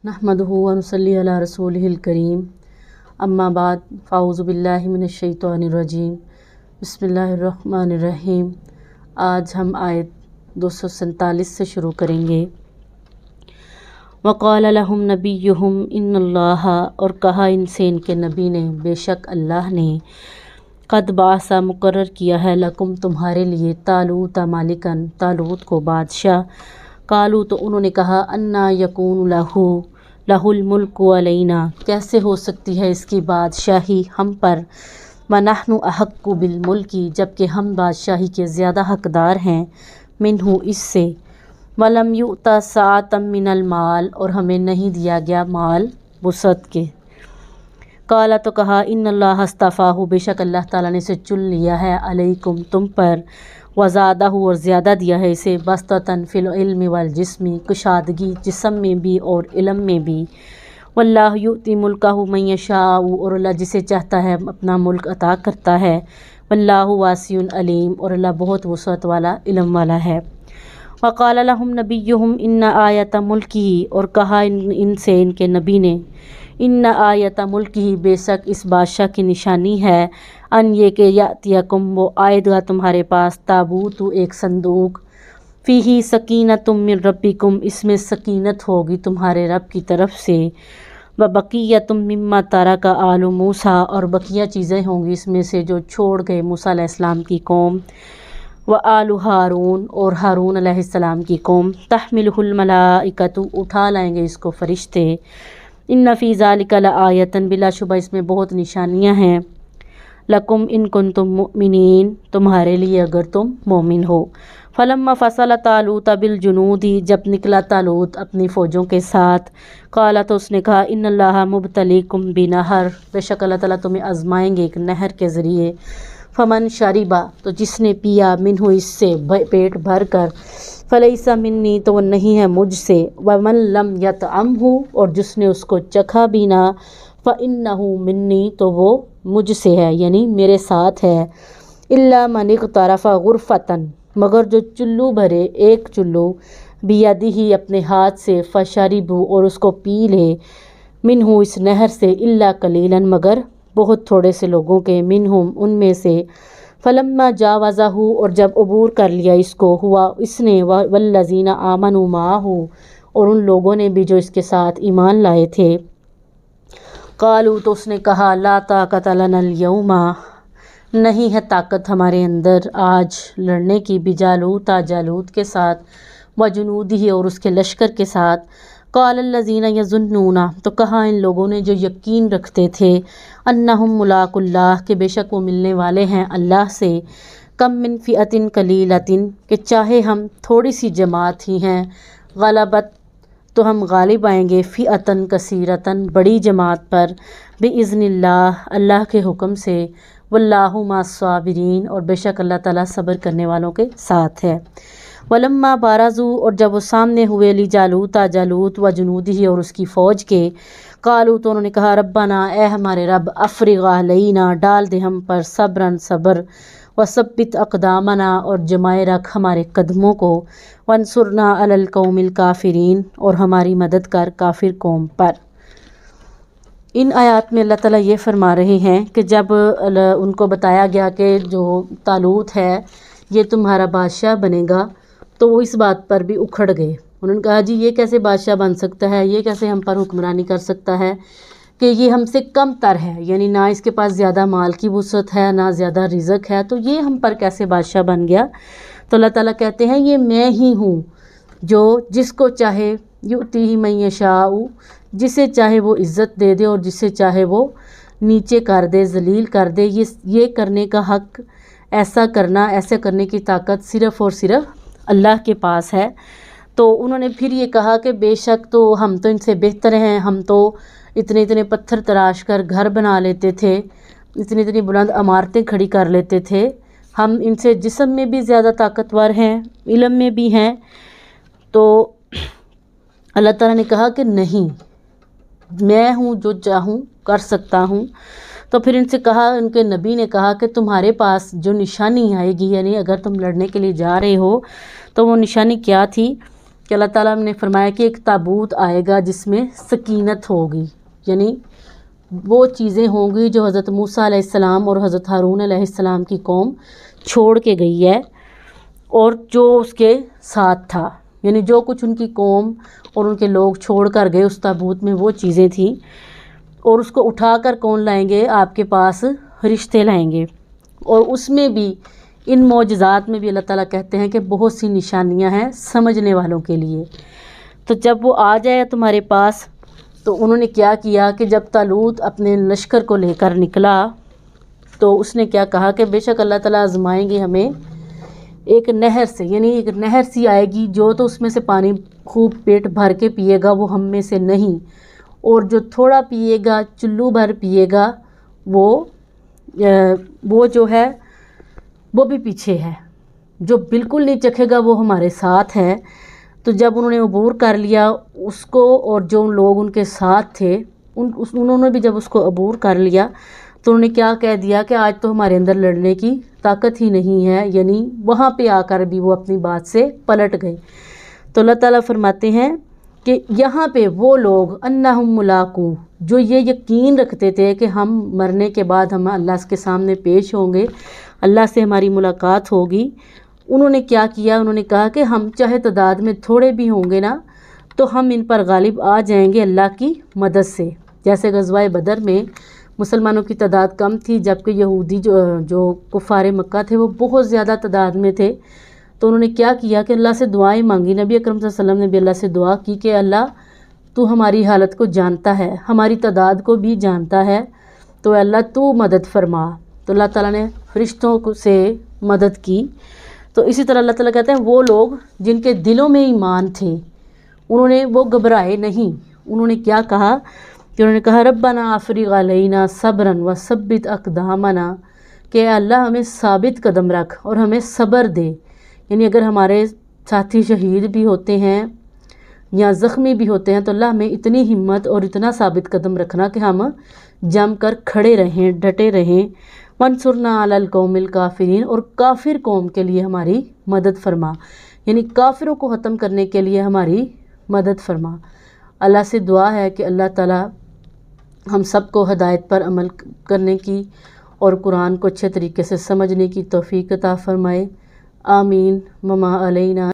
नहमदुहु व नुसल्ली अला रसूलिहिल करीम अम्मा बाद फ़ाऊज़ु बिल्लाहि मिनश शैतानिर रजीम बिस्मिल्लाहिर रहमानिर रहीम। आज हम आयत 247 से शुरू करेंगे। वक़ाल लहुम नबियुहुम इन्नल्लाह, और कहा इनसे इनके नबी ने, बेशक अल्लाह ने, क़द बासा मुकर्रर किया है, लकुम तुम्हारे लिए, तालूत मालिकन, तालूत को बादशाह। कालू, तो उन्होंने कहा, अन्ना यकून लहुल मुल्कु अलैना, कैसे हो सकती है इसकी बादशाही हम पर, व नहनु अहक्कु बिल मुल्की, जबकि हम बादशाही के ज़्यादा हकदार हैं, मिन्हु इससे, वलम युता साअतम मिनल माल, और हमें नहीं दिया गया माल वुसअत के। काला, तो कहा, इन्नल्लाह अस्तफ़ाहु, बेशक अल्लाह ताला ने इसे चुन लिया है, अलैकुम, तुम पर, वज़ादहु, और ज़्यादा दिया है इसे, बस्ततन फिल इल्मि वल जिस्मी, कुशादगी जिस्म में भी और इल्म में भी। वल्लाहु युती मुल्कहु मन यशाउ, और अल्लाह जिसे चाहता है अपना मुल्क अता करता है। वल्लाहु वासिउन अलीम, और अल्लाह बहुत वसअत वाला, इल्म वाला है। वक़ाल लहुम नबियुहुम इन्ना आयत मुल्की, और कहा इनसे इनके नबी ने, इन्ना आयत मुल्की, बेशक इस बादशाह की निशानी है, अन ये कि यातियकुम, वो आएगा तुम्हारे पास, ताबूतु, एक संदूक, फ़ीही सकीनतुम मिन रब्बिकुम, इसमें सकीनत होगी तुम्हारे रब की तरफ से, व बक़ियतुम मिम्मा तरका आलु मूसा, और बकिया चीज़ें होंगी इसमें से जो छोड़ गए मूसा अलैहिस्सलाम की कौम, व आलु हारून, और हारून अलैहिस्सलाम की कौम, तहमिलुहुल मलाइकतु, उठा लाएंगे इसको फरिश्ते। इन्ना फ़ी ज़ालिका लआयतन, बिलाशुबा इसमें बहुत निशानियाँ हैं, लकुम इन कुंतुम मुमिनीन, तुम्हारे लिए अगर तुम मोमिन हो। फलम्मा फ़सल तालूत बिल जुनूदी, जब निकला तालूत अपनी फ़ौजों के साथ, काला, तो उसने कहा, इन्नल्लाह मुब्तलीकुम बिनहर, बेशक अल्लाह ताला तुम्हें आज़माएंगे एक नहर के ज़रिए। फ़मन शरिबा, तो जिसने पिया, मिन्हु इससे, पेट भर कर, फ़लैसा मिन्नी, तो वह नहीं है मुझसे, वमन लम यतअमहु, और जिसने उसको चखा भी ना, फ़इन्नहु मिन्नी, तो वो मुझसे है, यानी मेरे साथ है। इल्ला मन इक़तरफ़ा गुरफ़तन, मगर जो चुल्लू भरे, एक चुल्लू, बियदिही, अपने हाथ से, फ़शरिबू, और उसको पी ले, मिन्हु, इस नहर से, इल्ला कलीलन, मगर बहुत थोड़े से लोगों के, मिन्हुम, उनमें से। फलम्मा जावज़हु, और जब अबूर कर लिया इसको, हुआ इसने, वल्लज़ीना आमनु माहु, और उन लोगों ने भी जो इसके साथ ईमान लाए थे। कालू, तो उसने कहा, ला ताक़त लनल यौमा, नहीं है ताकत हमारे अंदर आज लड़ने की, बिजालूता, जालूत के साथ, व जुनूदिही, और उसके लश्कर के साथ। क़ालल्लज़ीना यज़ुन्नूना, तो कहा इन लोगों ने जो यकीन रखते थे, अन्नहुम मुलाक़ुल्लाह, के बेशक वो मिलने वाले हैं अल्लाह से, कम मिन फ़िअतिन कलीलतिन, कि चाहे हम थोड़ी सी जमात ही हैं, ग़लबत, तो हम गालिब आएंगे, फ़िअतन कसीरतन, बड़ी जमात पर, बिइज़्निल्लाह, अल्लाह के हुक्म से, वल्लाहु मस्साबिरीन, और बेशक अल्लाह ताला सब्र करने वालों के साथ है। वलम्मा बाराजू, और जब वो सामने हुए, ली जालूता, जालूत, व जुनूदिही, और उसकी फ़ौज के, कालू, तो उन्होंने कहा, रब्बना, ए हमारे रब, अफ़रिग़ अलैना, डाल दे हम पर, सब्रन, सब्र, व सब्बित अक़दामना, और जमाए रख हमारे कदमों को, वंसुरना अलल कौमिल काफ़िरीन, और हमारी मदद कर काफ़िर कौम पर। इन आयात में अल्लाह ताला ये फरमा रहे हैं कि जब उनको बताया गया कि जो तालूत है ये तुम्हारा बादशाह बनेगा, तो वो इस बात पर भी उखड़ गए। उन्होंने कहा, जी ये कैसे बादशाह बन सकता है, ये कैसे हम पर हुक्मरानी कर सकता है, कि ये हमसे कम तर है, यानी ना इसके पास ज़्यादा माल की वुसअत है, ना ज़्यादा रिज़्क़ है, तो ये हम पर कैसे बादशाह बन गया। तो अल्लाह ताला कहते हैं, ये मैं ही हूँ जो जिसको चाहे युतीही मन यशाउ, जिसे चाहे वो इज़्ज़त दे दे, और जिसे चाहे वो नीचे कर दे, ज़लील कर दे। ये करने का हक़, ऐसा करना, ऐसे करने की ताकत सिर्फ़ और सिर्फ अल्लाह के पास है। तो उन्होंने फिर ये कहा कि बेशक तो हम तो इनसे बेहतर हैं, हम तो इतने इतने पत्थर तराश कर घर बना लेते थे, इतनी इतनी बुलंद इमारतें खड़ी कर लेते थे, हम इनसे जिस्म में भी ज़्यादा ताकतवर हैं, इल्म में भी हैं। तो अल्लाह ताला ने कहा कि नहीं, मैं हूँ जो चाहूँ कर सकता हूँ। तो फिर इनसे कहा, उनके नबी ने कहा कि तुम्हारे पास जो निशानी आएगी, यानी अगर तुम लड़ने के लिए जा रहे हो तो वो निशानी क्या थी, کہ اللہ تعالیٰ نے فرمایا کہ ایک تابوت آئے گا جس میں سکینت ہوگی، یعنی وہ چیزیں ہوں گی جو حضرت موسیٰ علیہ السلام اور حضرت ہارون علیہ السلام کی قوم چھوڑ کے گئی ہے، اور جو اس کے ساتھ تھا، یعنی جو کچھ ان کی قوم اور ان کے لوگ چھوڑ کر گئے اس تابوت میں وہ چیزیں تھیں، اور اس کو اٹھا کر کون لائیں گے؟ آپ کے پاس رشتے لائیں گے۔ اور اس میں بھی ان معجزات میں بھی اللہ تعالیٰ کہتے ہیں کہ بہت سی نشانیاں ہیں سمجھنے والوں کے لیے۔ تو جب وہ آ جائے تمہارے پاس، تو انہوں نے کیا کیا کہ جب طالوت اپنے لشکر کو لے کر نکلا تو اس نے کیا کہا کہ بے شک اللہ تعالیٰ آزمائیں گے ہمیں ایک نہر سے، یعنی ایک نہر سی آئے گی جو تو اس میں سے پانی خوب پیٹ بھر کے پیے گا وہ ہم میں سے نہیں، اور جو تھوڑا پیے گا، چلو بھر پیے گا، وہ جو ہے وہ بھی پیچھے ہے، جو بالکل نہیں چکھے گا وہ ہمارے ساتھ ہے۔ تو جب انہوں نے عبور کر لیا اس کو، اور جو لوگ ان کے ساتھ تھے انہوں نے بھی جب اس کو عبور کر لیا تو انہوں نے کیا کہہ دیا کہ آج تو ہمارے اندر لڑنے کی طاقت ہی نہیں ہے، یعنی وہاں پہ آ کر بھی وہ اپنی بات سے پلٹ گئے۔ تو اللہ تعالیٰ فرماتے ہیں کہ یہاں پہ وہ لوگ انہم ملاقو، جو یہ یقین رکھتے تھے کہ ہم مرنے کے بعد ہم اللہ کے سامنے پیش ہوں گے، اللہ سے ہماری ملاقات ہوگی، انہوں نے کیا کیا؟ انہوں نے کہا کہ ہم چاہے تعداد میں تھوڑے بھی ہوں گے نا تو ہم ان پر غالب آ جائیں گے اللہ کی مدد سے۔ جیسے غزوہ بدر میں مسلمانوں کی تعداد کم تھی، جبکہ یہودی جو کفار مکہ تھے وہ بہت زیادہ تعداد میں تھے، تو انہوں نے کیا کیا کہ اللہ سے دعائیں مانگی۔ نبی اکرم صلی اللہ علیہ وسلم نے بھی اللہ سے دعا کی کہ اللہ تو ہماری حالت کو جانتا ہے، ہماری تعداد کو بھی جانتا ہے، تو اللہ تو مدد فرما۔ تو اللہ تعالیٰ نے فرشتوں سے مدد کی۔ تو اسی طرح اللہ تعالیٰ کہتے ہیں وہ لوگ جن کے دلوں میں ایمان تھے وہ گھبرائے نہیں۔ انہوں نے کیا کہا کہ انہوں نے کہا ربنا افرغ علینا صبرا وثبت اقدامنا، کہ اللہ ہمیں ثابت قدم رکھ اور ہمیں صبر دے، یعنی اگر ہمارے ساتھی شہید بھی ہوتے ہیں یا زخمی بھی ہوتے ہیں تو اللہ ہمیں اتنی ہمت اور اتنا ثابت قدم رکھنا کہ ہم جم کر کھڑے رہیں، ڈٹے رہیں۔ وانصرنا علی القوم الکافرین، اور کافر قوم کے لیے ہماری مدد فرما، یعنی کافروں کو ختم کرنے کے لیے ہماری مدد فرما۔ اللہ سے دعا ہے کہ اللہ تعالیٰ ہم سب کو ہدایت پر عمل کرنے کی اور قرآن کو اچھے طریقے سے سمجھنے کی توفیق عطا فرمائے۔ آمین۔ وما علینا